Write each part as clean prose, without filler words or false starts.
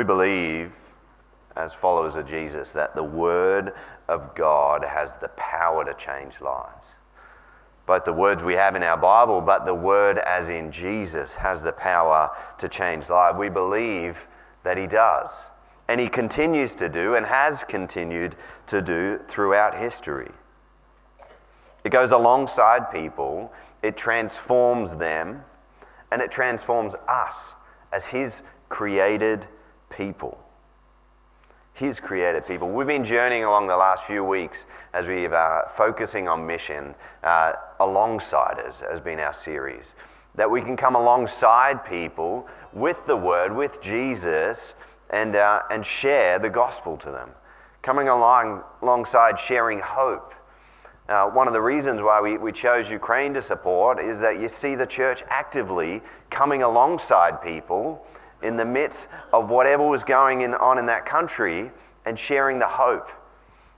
believe, as followers of Jesus, that the Word of God has the power to change lives. Both the words we have in our Bible, but the Word as in Jesus has the power to change lives. We believe that He does. And He continues to do and has continued to do throughout history. It goes alongside people, it transforms them, and it transforms us as His created people. His created people. We've been journeying along the last few weeks as we've focusing on mission. Alongside us has been our series. That we can come alongside people with the Word, with Jesus, and share the gospel to them. Coming alongside sharing hope. One of the reasons why we chose Ukraine to support is that you see the church actively coming alongside people in the midst of whatever was going on in that country and sharing the hope.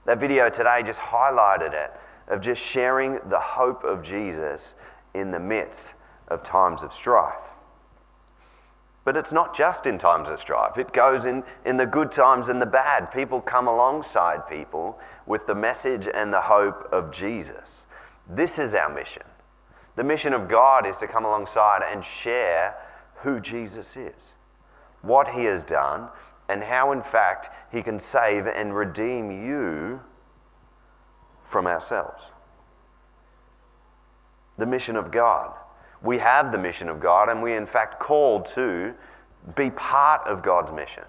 That video today just highlighted it, of just sharing the hope of Jesus in the midst of times of strife. But it's not just in times of strife. It goes in the good times and the bad. People come alongside people with the message and the hope of Jesus. This is our mission. The mission of God is to come alongside and share who Jesus is, what He has done, and how in fact He can save and redeem you from ourselves. The mission of God. We have the mission of God, and we in fact called to be part of God's mission.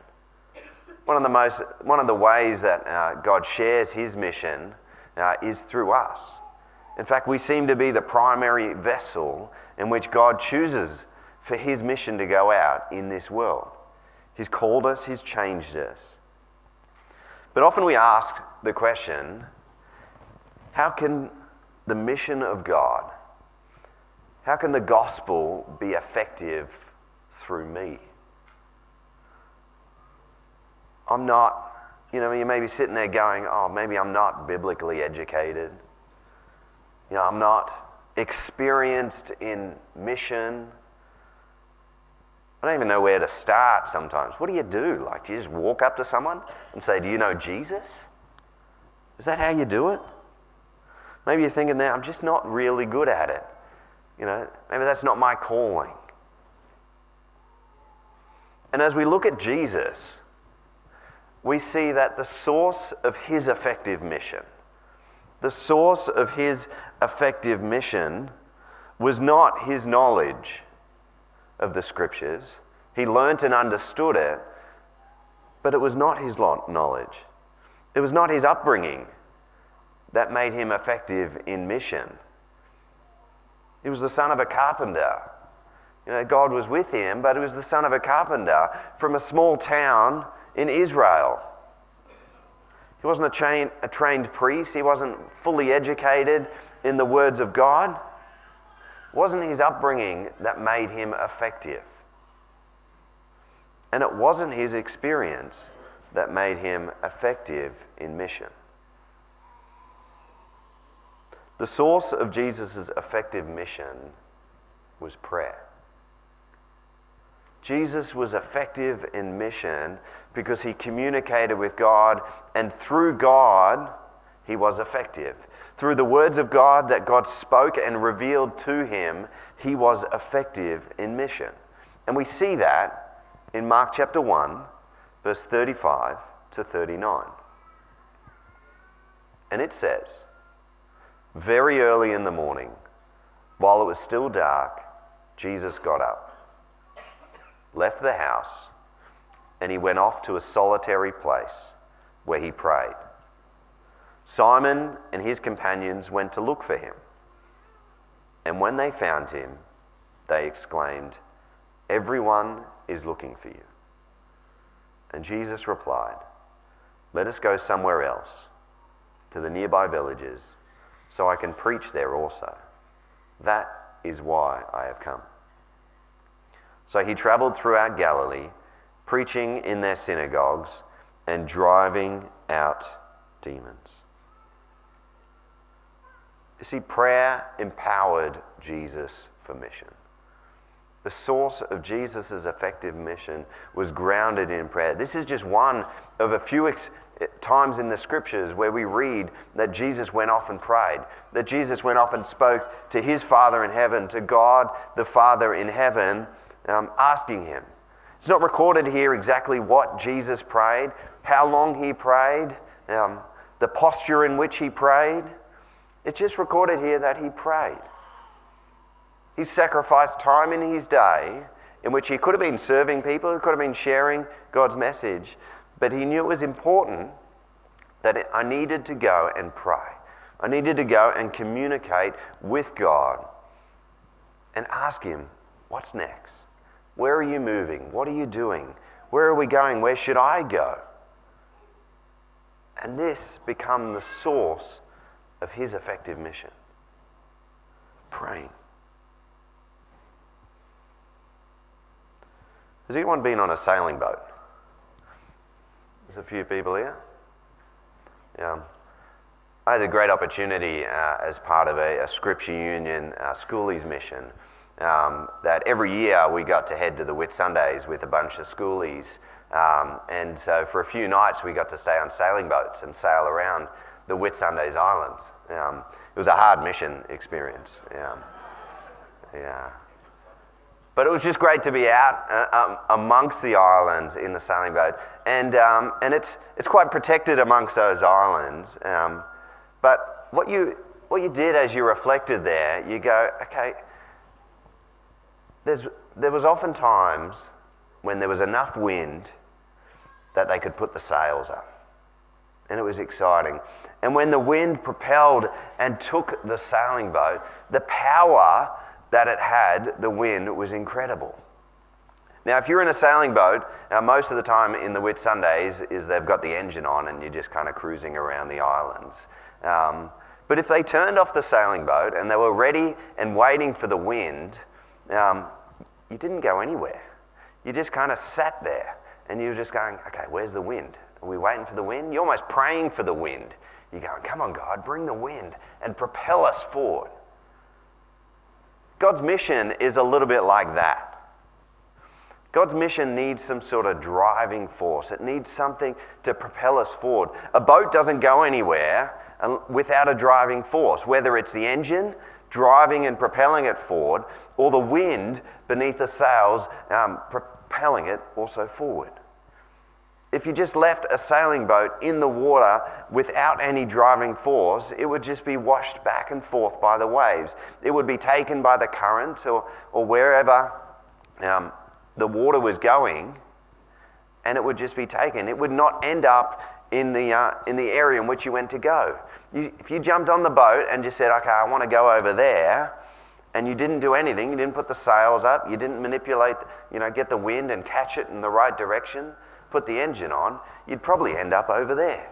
One of the ways that God shares His mission is through us. In fact, we seem to be the primary vessel in which God chooses for His mission to go out in this world. He's called us, He's changed us. But often we ask the question, how can the mission of God, how can the gospel be effective through me? I'm not, you may be sitting there going, oh, maybe I'm not biblically educated. I'm not experienced in mission. I don't even know where to start sometimes. What do you do? Do you just walk up to someone and say, do you know Jesus? Is that how you do it? Maybe you're thinking that I'm just not really good at it. Maybe that's not my calling. And as we look at Jesus, we see that the source of His effective mission, was not His knowledge of the Scriptures. He learnt and understood it, but it was not His knowledge. It was not His upbringing that made Him effective in mission. He was the son of a carpenter. God was with him, but he was the son of a carpenter from a small town in Israel. He wasn't a trained priest. He wasn't fully educated in the words of God. It wasn't his upbringing that made him effective. And it wasn't his experience that made him effective in mission. The source of Jesus' effective mission was prayer. Jesus was effective in mission because He communicated with God, and through God, He was effective. Through the words of God that God spoke and revealed to Him, He was effective in mission. And we see that in Mark chapter 1, verse 35 to 39. And it says, very early in the morning, while it was still dark, Jesus got up, left the house, and He went off to a solitary place where He prayed. Simon and his companions went to look for Him. And when they found Him, they exclaimed, "Everyone is looking for you." And Jesus replied, "Let us go somewhere else, to the nearby villages, so I can preach there also. That is why I have come." So He traveled throughout Galilee, preaching in their synagogues and driving out demons. You see, prayer empowered Jesus for mission. The source of Jesus' effective mission was grounded in prayer. This is just one of a few times in the scriptures where we read that Jesus went off and prayed, that Jesus went off and spoke to his Father in heaven, to God the Father in heaven, asking him. It's not recorded here exactly what Jesus prayed, how long he prayed, the posture in which he prayed. It's just recorded here that he prayed. He sacrificed time in his day in which he could have been serving people, he could have been sharing God's message, but he knew it was important that I needed to go and pray. I needed to go and communicate with God and ask him, what's next? Where are you moving? What are you doing? Where are we going? Where should I go? And this became the source of his effective mission. Praying. Has anyone been on a sailing boat? There's a few people here. Yeah. I had a great opportunity as part of a Scripture Union schoolies mission that every year we got to head to the Whit Sundays with a bunch of schoolies. And so for a few nights we got to stay on sailing boats and sail around the Whit Sundays Islands. It was a hard mission experience. Yeah. But it was just great to be out amongst the islands in the sailing boat, and it's quite protected amongst those islands. But what you did as you reflected there, you go, okay. There was often times when there was enough wind that they could put the sails up, and it was exciting. And when the wind propelled and took the sailing boat, the power that it had, the wind, was incredible. Now, if you're in a sailing boat, most of the time in the Whit Sundays is they've got the engine on and you're just kind of cruising around the islands. But if they turned off the sailing boat and they were ready and waiting for the wind, you didn't go anywhere. You just kind of sat there and you were just going, okay, where's the wind? Are we waiting for the wind? You're almost praying for the wind. You're going, come on, God, bring the wind and propel us forward. God's mission is a little bit like that. God's mission needs some sort of driving force. It needs something to propel us forward. A boat doesn't go anywhere without a driving force, whether it's the engine driving and propelling it forward, or the wind beneath the sails propelling it also forward. If you just left a sailing boat in the water without any driving force, it would just be washed back and forth by the waves. It would be taken by the current or wherever the water was going, and it would just be taken. It would not end up in the area in which you went to go. If you jumped on the boat and just said, okay, I want to go over there, and you didn't do anything, you didn't put the sails up, you didn't manipulate, get the wind and catch it in the right direction, put the engine on, you'd probably end up over there.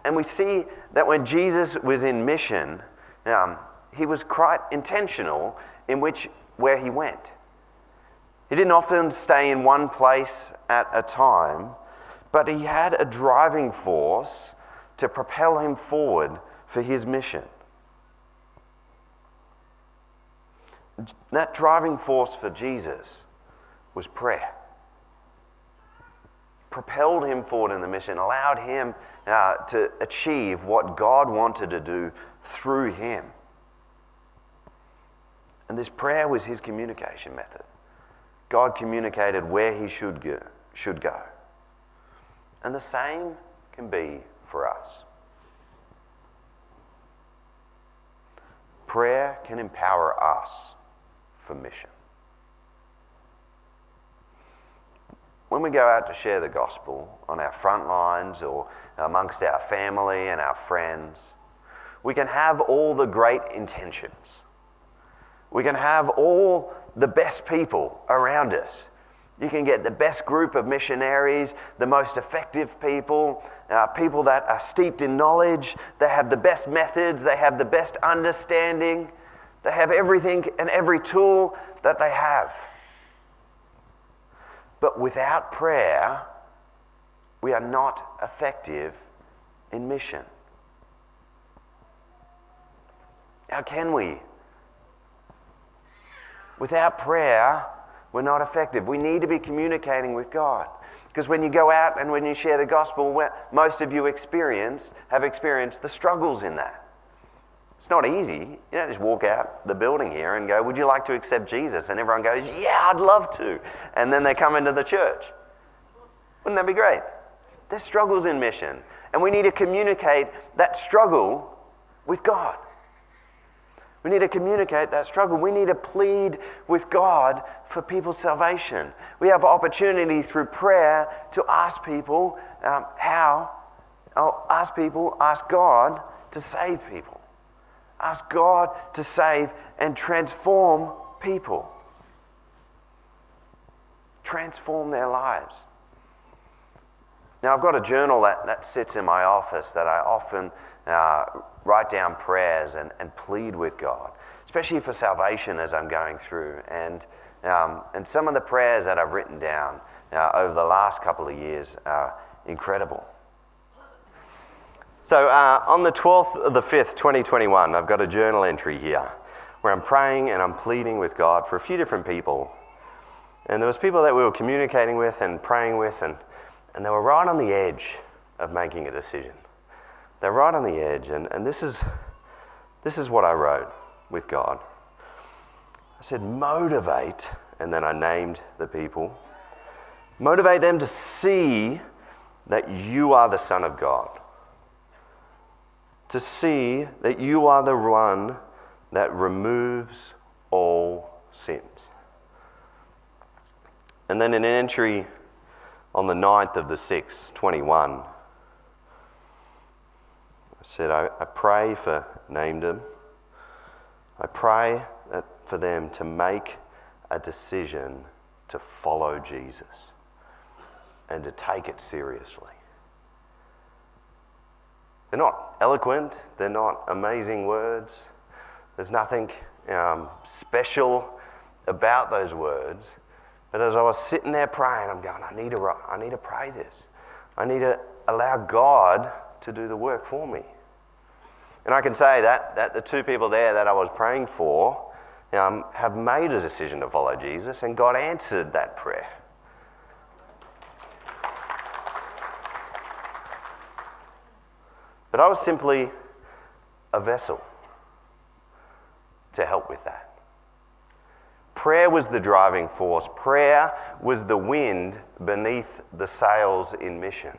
And we see that when Jesus was in mission, he was quite intentional in where he went. He didn't often stay in one place at a time, but he had a driving force to propel him forward for his mission. That driving force for Jesus was prayer. Propelled him forward in the mission, allowed him to achieve what God wanted to do through him. And this prayer was his communication method. God communicated where he should go. And the same can be for us. Prayer can empower us for mission. When we go out to share the gospel on our front lines or amongst our family and our friends, we can have all the great intentions. We can have all the best people around us. You can get the best group of missionaries, the most effective people, people that are steeped in knowledge, they have the best methods, they have the best understanding, they have everything and every tool that they have. But without prayer, we are not effective in mission. How can we Without prayer, we're not effective. We need to be communicating with God. Because when you go out and when you share the gospel, most of you have experienced the struggles in that. It's not easy. You don't just walk out the building here and go, would you like to accept Jesus? And everyone goes, yeah, I'd love to. And then they come into the church. Wouldn't that be great? There's struggles in mission. And we need to communicate that struggle with God. We need to communicate that struggle. We need to plead with God for people's salvation. We have opportunity through prayer to ask people ask God to save people. Ask God to save and transform people. Transform their lives. Now, I've got a journal that sits in my office that I often write down prayers and plead with God, especially for salvation as I'm going through. And some of the prayers that I've written down over the last couple of years are incredible. So on the 12th of the 5th, 2021, I've got a journal entry here where I'm praying and I'm pleading with God for a few different people. And there was people that we were communicating with and praying with, and they were right on the edge of making a decision. They're right on the edge, and this is what I wrote with God. I said, motivate, and then I named the people. Motivate them to see that you are the Son of God. To see that you are the one that removes all sins. And then in an entry on the 9th of the 6th, 21, I said, I pray for, named them, I pray for them to make a decision to follow Jesus and to take it seriously. They're not eloquent, they're not amazing words, there's nothing special about those words. But as I was sitting there praying, I'm going, I need to pray this. I need to allow God to do the work for me. And I can say that the two people there that I was praying for have made a decision to follow Jesus, and God answered that prayer. But I was simply a vessel to help with that. Prayer was the driving force. Prayer was the wind beneath the sails in mission.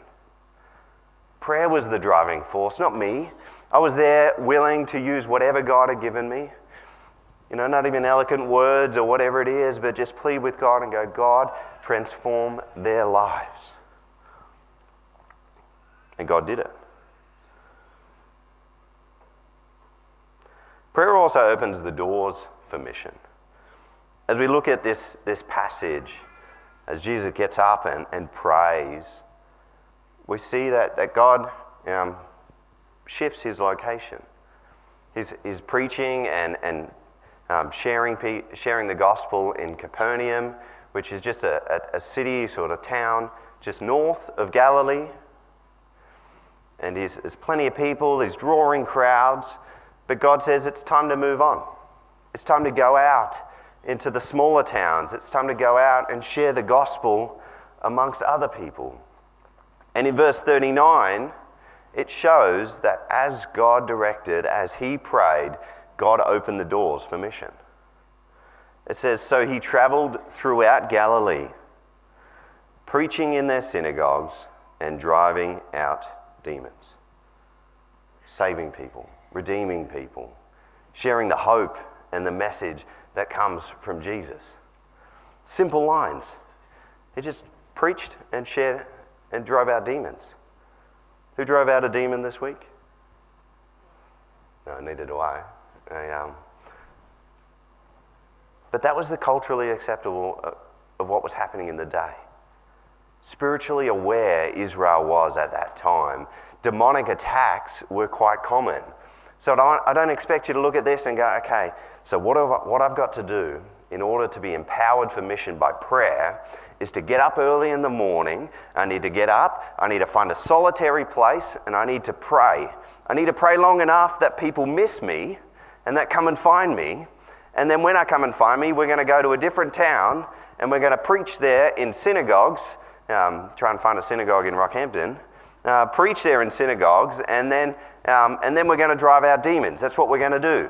Prayer was the driving force, not me. I was there willing to use whatever God had given me. Not even eloquent words or whatever it is, but just plead with God and go, God, transform their lives. And God did it. Prayer also opens the doors for mission. As we look at this passage, as Jesus gets up and prays, we see that God shifts his location. He's preaching and sharing the gospel in Capernaum, which is just a city, sort of town, just north of Galilee. And there's plenty of people, there's drawing crowds, but God says it's time to move on. It's time to go out into the smaller towns. It's time to go out and share the gospel amongst other people. And in verse 39, it shows that as God directed, as he prayed, God opened the doors for mission. It says, so he traveled throughout Galilee, preaching in their synagogues and driving out demons, saving people, redeeming people, sharing the hope and the message that comes from Jesus. Simple lines. He just preached and shared and drove out demons. Who drove out a demon this week? No, neither do I. But that was the culturally acceptable of what was happening in the day. Spiritually aware Israel was at that time. Demonic attacks were quite common. So I don't expect you to look at this and go, okay, so what I've got to do in order to be empowered for mission by prayer is to get up early in the morning. I need to get up, I need to find a solitary place, and I need to pray. I need to pray long enough that people miss me and that come and find me, And then when I come and find me, we're going to go to a different town and we're going to preach there in synagogues. Try and find a synagogue in Rockhampton. Preach there in synagogues, and then we're going to drive out demons. That's what we're going to do.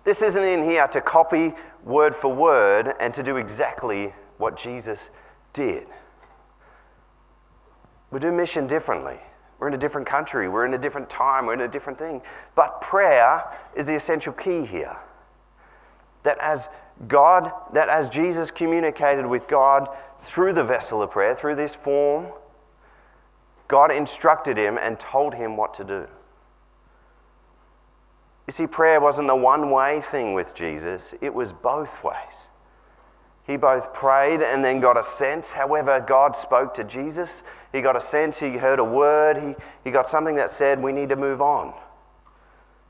This isn't in here to copy word for word and to do exactly what Jesus did. We do mission differently. We're in a different country. We're in a different time. We're in a different thing. But prayer is the essential key here. That as Jesus communicated with God through the vessel of prayer, through this form, God instructed him and told him what to do. You see, prayer wasn't a one-way thing with Jesus. It was both ways. He both prayed and then got a sense. However God spoke to Jesus, he got a sense, he heard a word, he got something that said, we need to move on.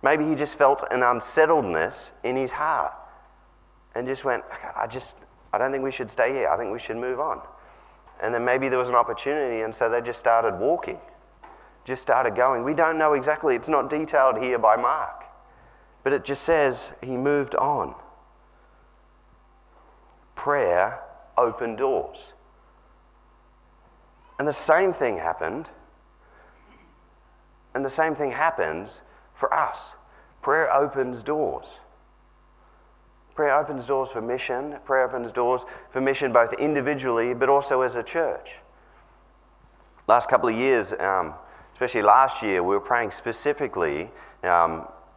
Maybe he just felt an unsettledness in his heart and just went, I don't think we should stay here. I think we should move on. And then maybe there was an opportunity, and so they just started walking, just started going. We don't know exactly. It's not detailed here by Mark, but it just says he moved on. Prayer opened doors. And the same thing happened, and the same thing happens for us. Prayer opens doors. Prayer opens doors for mission. Prayer opens doors for mission both individually but also as a church. Last couple of years, especially last year, we were praying specifically, and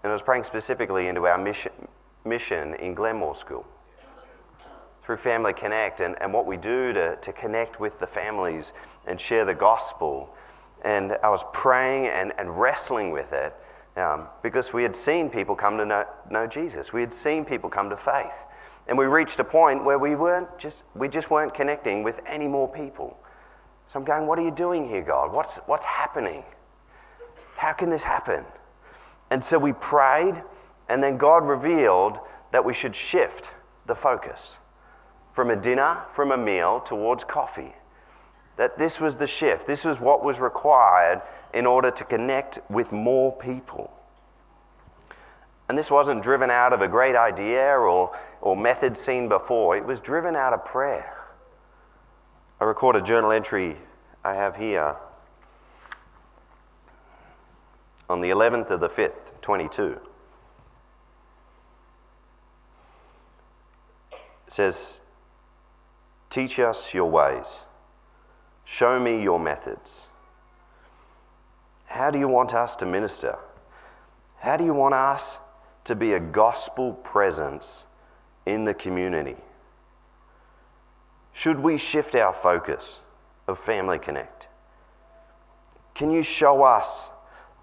I was praying specifically into our mission in Glenmore School through Family Connect and what we do to connect with the families and share the gospel. And I was praying and wrestling with it. Because we had seen people come to know Jesus. We had seen people come to faith. And we reached a point where we just weren't connecting with any more people. So I'm going, what are you doing here, God? What's happening? How can this happen? And so we prayed, and then God revealed that we should shift the focus from a dinner, from a meal, towards coffee. That this was the shift. This was what was required in order to connect with more people. And this wasn't driven out of a great idea or method seen before. It was driven out of prayer. I record a journal entry I have here on the 11th of the 5th, 22. It says, "Teach us your ways. Show me your methods. How do you want us to minister? How do you want us to be a gospel presence in the community? Should we shift our focus of Family Connect? Can you show us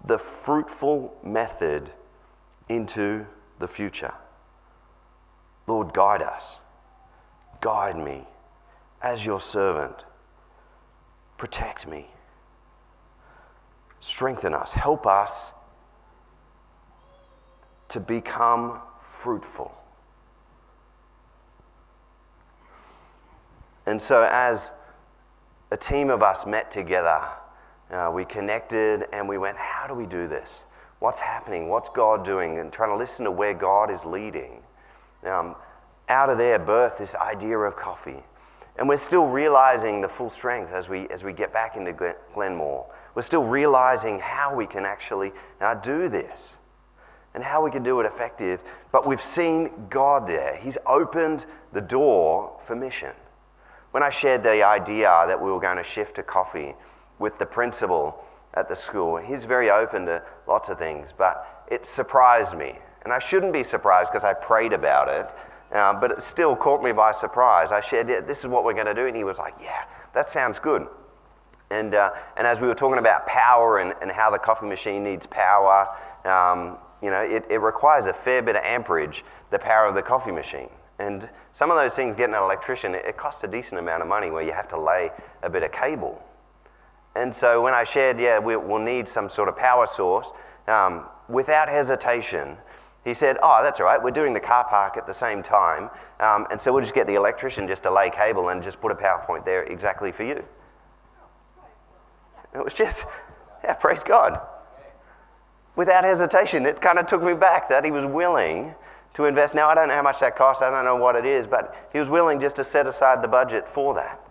the fruitful method into the future? Lord, guide us. Guide me as your servant. Protect me. Strengthen us. Help us to become fruitful." And so as a team of us met together, we connected and we went, how do we do this? What's happening? What's God doing? And trying to listen to where God is leading. Out of there birthed this idea of coffee. And we're still realizing the full strength as we get back into Glenmore. We're still realizing how we can actually do this and how we can do it effective. But we've seen God there. He's opened the door for mission. When I shared the idea that we were going to shift to coffee with the principal at the school, he's very open to lots of things, but it surprised me. And I shouldn't be surprised because I prayed about it. But it still caught me by surprise. I shared, this is what we're going to do. And he was like, yeah, that sounds good. And as we were talking about power and how the coffee machine needs power, it requires a fair bit of amperage, the power of the coffee machine. And some of those things, getting an electrician, it costs a decent amount of money where you have to lay a bit of cable. And so when I shared, we'll need some sort of power source, without hesitation, he said, oh, that's all right, we're doing the car park at the same time, and so we'll just get the electrician just to lay cable and just put a power point there exactly for you. It was just, praise God. Without hesitation, it kind of took me back that he was willing to invest. Now, I don't know how much that costs. I don't know what it is, but he was willing just to set aside the budget for that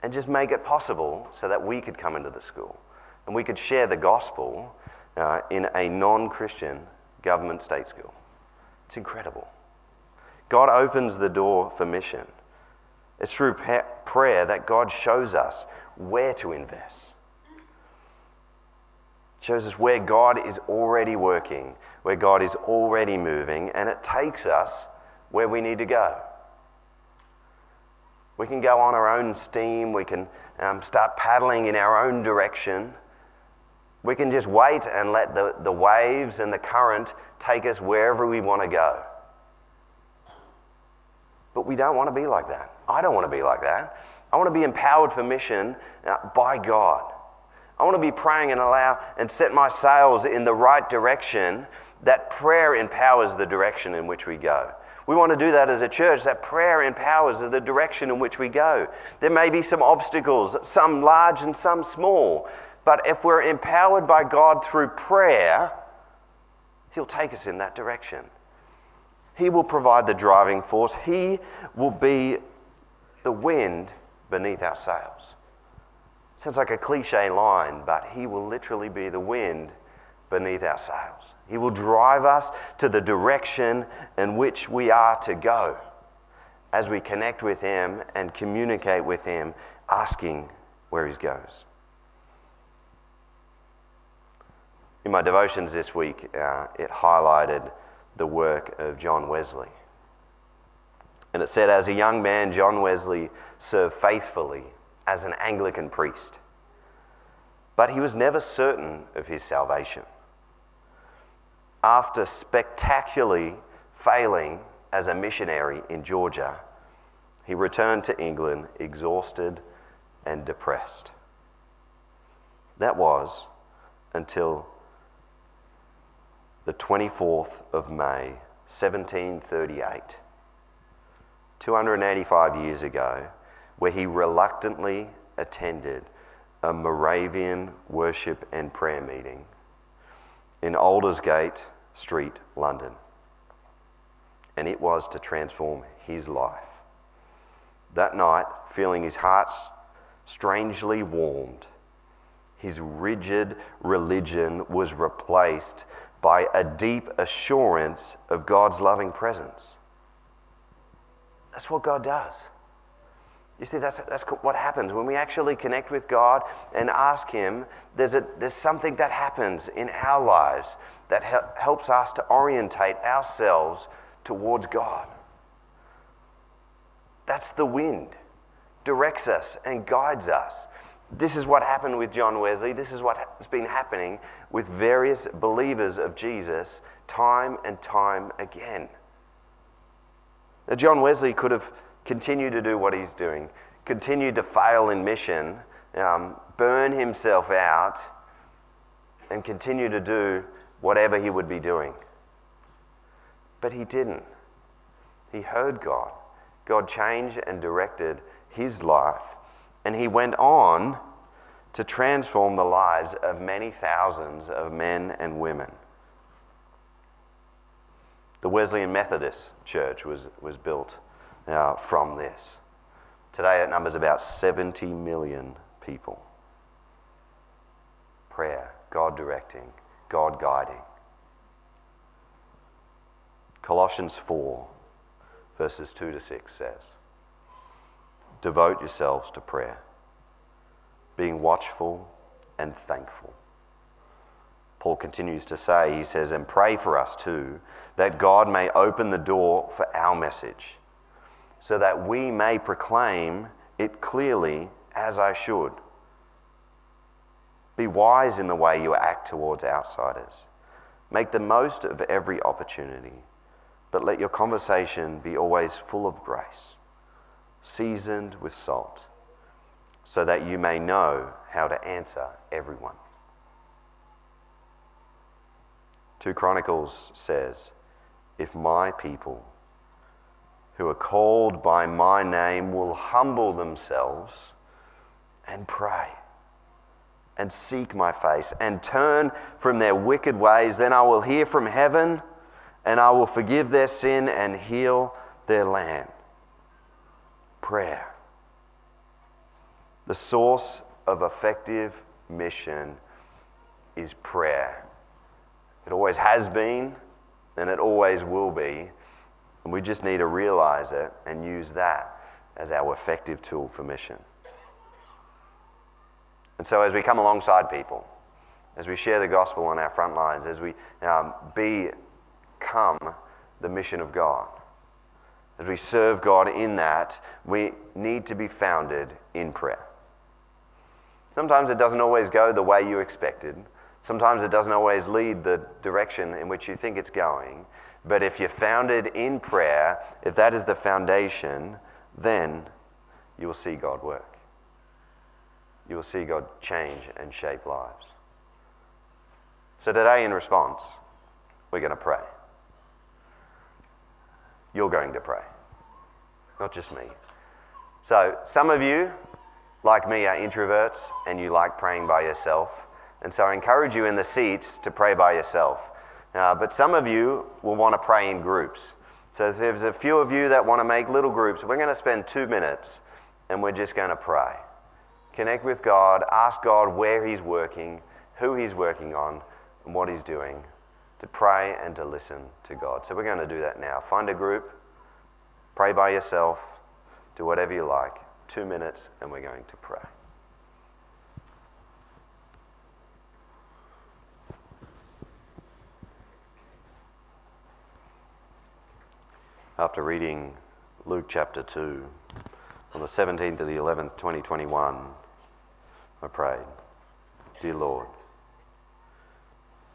and just make it possible so that we could come into the school and we could share the gospel in a non-Christian government state school. It's incredible. God opens the door for mission. It's through prayer that God shows us where to invest. Shows us where God is already working, where God is already moving, and it takes us where we need to go. We can go on our own steam. We can start paddling in our own direction. We can just wait and let the waves and the current take us wherever we want to go. But we don't want to be like that. I don't want to be like that. I want to be empowered for mission by God. I want to be praying and set my sails in the right direction, that prayer empowers the direction in which we go. We want to do that as a church, that prayer empowers the direction in which we go. There may be some obstacles, some large and some small, but if we're empowered by God through prayer, He'll take us in that direction. He will provide the driving force. He will be the wind beneath our sails. Sounds like a cliche line, but He will literally be the wind beneath our sails. He will drive us to the direction in which we are to go as we connect with Him and communicate with Him, asking where He goes. In my devotions this week, it highlighted the work of John Wesley. And it said, as a young man, John Wesley served faithfully as an Anglican priest. But he was never certain of his salvation. After spectacularly failing as a missionary in Georgia, he returned to England exhausted and depressed. That was until the 24th of May, 1738, 285 years ago, where he reluctantly attended a Moravian worship and prayer meeting in Aldersgate Street, London. And it was to transform his life. That night, feeling his heart strangely warmed, his rigid religion was replaced by a deep assurance of God's loving presence. That's what God does. You see, that's what happens when we actually connect with God and ask Him. There's something that happens in our lives that helps us to orientate ourselves towards God. That's the wind, directs us and guides us. This is what happened with John Wesley. This is what has been happening with various believers of Jesus time and time again. Now, John Wesley could have continued to do what he's doing, continued to fail in mission, burn himself out, and continue to do whatever he would be doing. But he didn't. He heard God. God changed and directed his life, and he went on to transform the lives of many thousands of men and women. The Wesleyan Methodist Church was built from this. Today that number's about 70 million people. Prayer, God directing, God guiding. Colossians 4, verses 2 to 6 says, devote yourselves to prayer, being watchful and thankful. Paul continues to say, he says, and pray for us too, that God may open the door for our message, so that we may proclaim it clearly as I should. Be wise in the way you act towards outsiders. Make the most of every opportunity, but let your conversation be always full of grace, seasoned with salt, so that you may know how to answer everyone. 2 Chronicles says, if my people who are called by my name will humble themselves and pray and seek my face and turn from their wicked ways, then I will hear from heaven and I will forgive their sin and heal their land. Prayer. The source of effective mission is prayer. It always has been, and it always will be. And we just need to realize it and use that as our effective tool for mission. And so as we come alongside people, as we share the gospel on our front lines, as we become the mission of God, as we serve God in that, we need to be founded in prayer. Sometimes it doesn't always go the way you expected. Sometimes it doesn't always lead the direction in which you think it's going. But if you're founded in prayer, if that is the foundation, then you will see God work. You will see God change and shape lives. So today, in response, we're going to pray. You're going to pray, not just me. So some of you, like me, are introverts and you like praying by yourself. And so I encourage you in the seats to pray by yourself. But some of you will want to pray in groups. So if there's a few of you that want to make little groups, we're going to spend 2 minutes and we're just going to pray. Connect with God, ask God where He's working, who He's working on, and what He's doing, to pray and to listen to God. So we're going to do that now. Find a group, pray by yourself, do whatever you like. 2 minutes and we're going to pray. After reading Luke chapter 2, on the 17th of the 11th, 2021, I prayed, Dear Lord,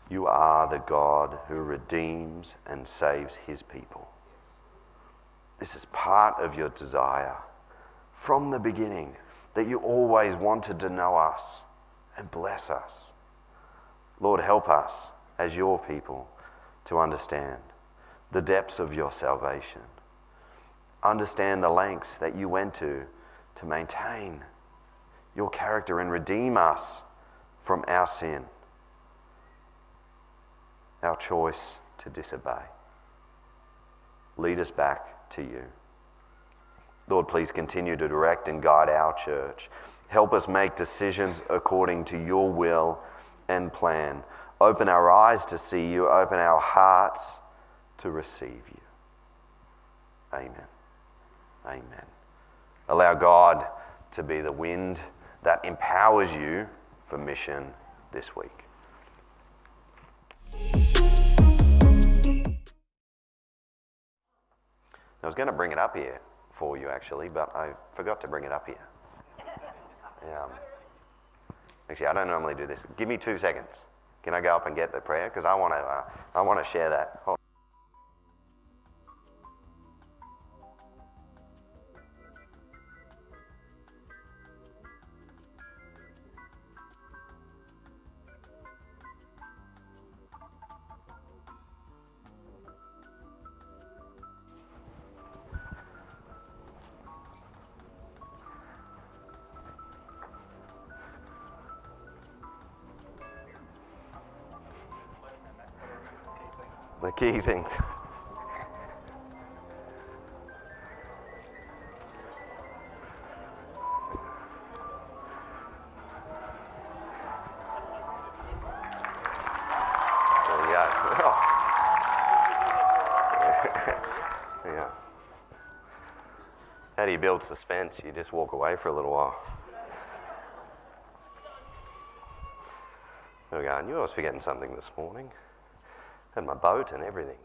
You are the God who redeems and saves His people. This is part of Your desire from the beginning, that You always wanted to know us and bless us. Lord, help us as Your people to understand the depths of Your salvation. Understand the lengths that You went to maintain Your character and redeem us from our sin, our choice to disobey. Lead us back to You. Lord, please continue to direct and guide our church. Help us make decisions according to Your will and plan. Open our eyes to see You. Open our hearts to receive You. Amen. Amen. Allow God to be the wind that empowers you for mission this week. I was going to bring it up here for you actually, but I forgot to bring it up here. Actually, I don't normally do this. Give me 2 seconds. Can I go up and get the prayer? Because I want to share that. Hold on. The key things. There we go. Oh. Yeah. How do you build suspense? You just walk away for a little while. There we go. I knew I was forgetting something this morning. Had my boat and everything.